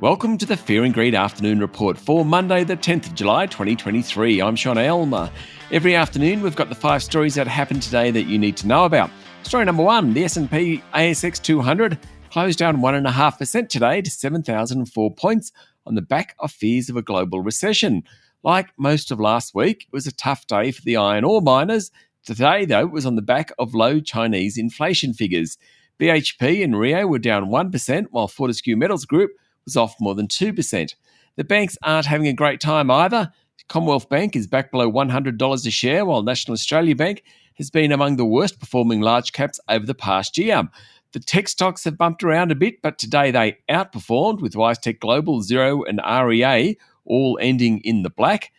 Welcome to the Fear and Greed Afternoon Report for Monday the 10th of July 2023. I'm Sean Aylmer. Every afternoon we've got the 5 stories that happened today that you need to know about. Story number 1, the S&P ASX 200 closed down 1.5% today to 7,004 points on the back of fears of a global recession. Like most of last week, it was a tough day for the iron ore miners. Today, though, it was on the back of low Chinese inflation figures. BHP and Rio were down 1%, while Fortescue Metals Group was off more than 2%. The banks aren't having a great time either. Commonwealth Bank is back below $100 a share, while National Australia Bank has been among the worst performing large caps over the past year. The tech stocks have bumped around a bit, but today they outperformed, with WiseTech Global, Xero and REA all ending in the black.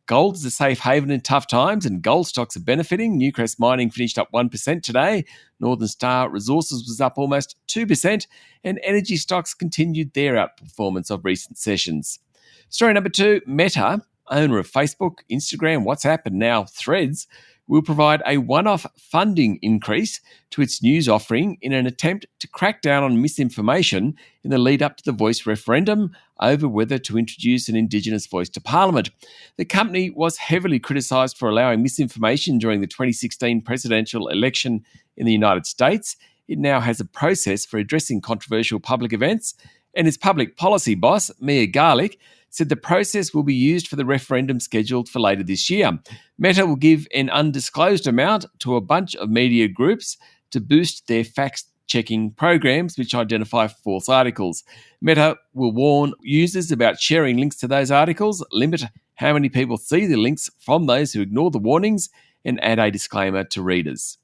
Gold is a safe haven in tough times, and gold stocks are benefiting. Newcrest Mining finished up 1% today. Northern Star Resources was up almost 2%, and energy stocks continued their outperformance of recent sessions. Story number 2, Meta, owner of Facebook, Instagram, WhatsApp, and now Threads, will provide a one-off funding increase to its news offering in an attempt to crack down on misinformation in the lead-up to the voice referendum over whether to introduce an Indigenous voice to Parliament. The company was heavily criticised for allowing misinformation during the 2016 presidential election in the United States. It now has a process for addressing controversial public events, and its public policy boss, Mia Garlick, said the process will be used for the referendum scheduled for later this year. Meta will give an undisclosed amount to a bunch of media groups to boost their fact-checking programs which identify false articles. Meta will warn users about sharing links to those articles, limit how many people see the links from those who ignore the warnings, and add a disclaimer to readers.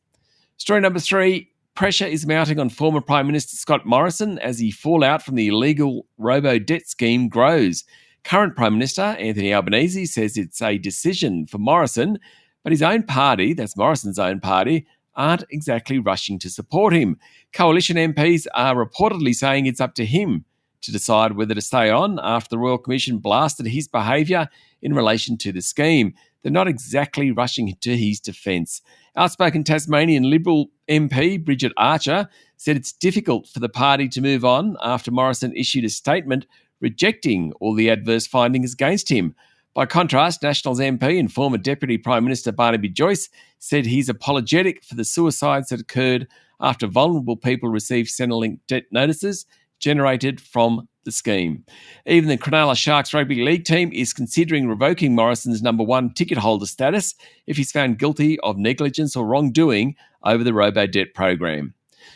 Story number 3, pressure is mounting on former Prime Minister Scott Morrison as the fallout from the illegal robo-debt scheme grows. Current Prime Minister Anthony Albanese says it's a decision for Morrison, but his own party, that's Morrison's own party, aren't exactly rushing to support him. Coalition MPs are reportedly saying it's up to him to decide whether to stay on after the Royal Commission blasted his behaviour in relation to the scheme. They're not exactly rushing to his defence. Outspoken Tasmanian Liberal MP Bridget Archer said it's difficult for the party to move on after Morrison issued a statement rejecting all the adverse findings against him. By contrast, Nationals MP and former Deputy Prime Minister Barnaby Joyce said he's apologetic for the suicides that occurred after vulnerable people received Centrelink debt notices generated from the scheme. Even the Cronulla Sharks Rugby League team is considering revoking Morrison's number 1 ticket holder status if he's found guilty of negligence or wrongdoing over the robo-debt program.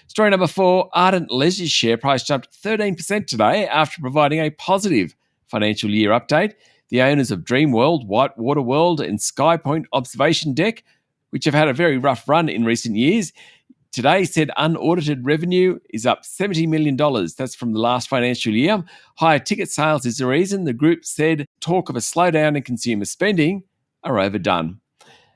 Story number 4, Ardent Leisure's share price jumped 13% today after providing a positive financial year update. The owners of Dreamworld, Whitewater World and Skypoint Observation Deck, which have had a very rough run in recent years, today said unaudited revenue is up $70 million. That's from the last financial year. Higher ticket sales is the reason. The group said talk of a slowdown in consumer spending are overdone.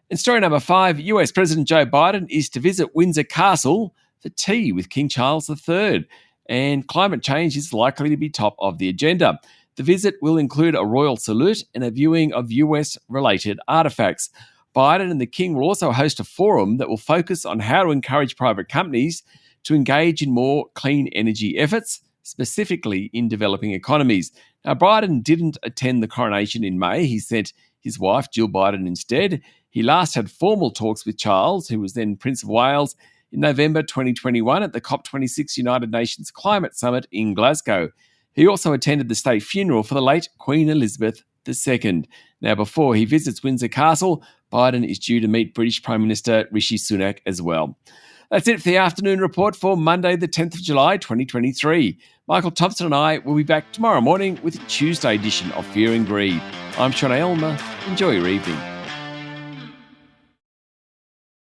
In story number 5, US President Joe Biden is to visit Windsor Castle for tea with King Charles III, and climate change is likely to be top of the agenda. The visit will include a royal salute and a viewing of US-related artefacts. Biden and the King will also host a forum that will focus on how to encourage private companies to engage in more clean energy efforts, specifically in developing economies. Now, Biden didn't attend the coronation in May. He sent his wife, Jill Biden, instead. He last had formal talks with Charles, who was then Prince of Wales, in November 2021 at the COP26 United Nations Climate Summit in Glasgow. He also attended the state funeral for the late Queen Elizabeth II. Now, before he visits Windsor Castle, Biden is due to meet British Prime Minister Rishi Sunak as well. That's it for the afternoon report for Monday, the 10th of July, 2023. Michael Thompson and I will be back tomorrow morning with a Tuesday edition of Fear and Greed. I'm Sean Aylmer. Enjoy your evening.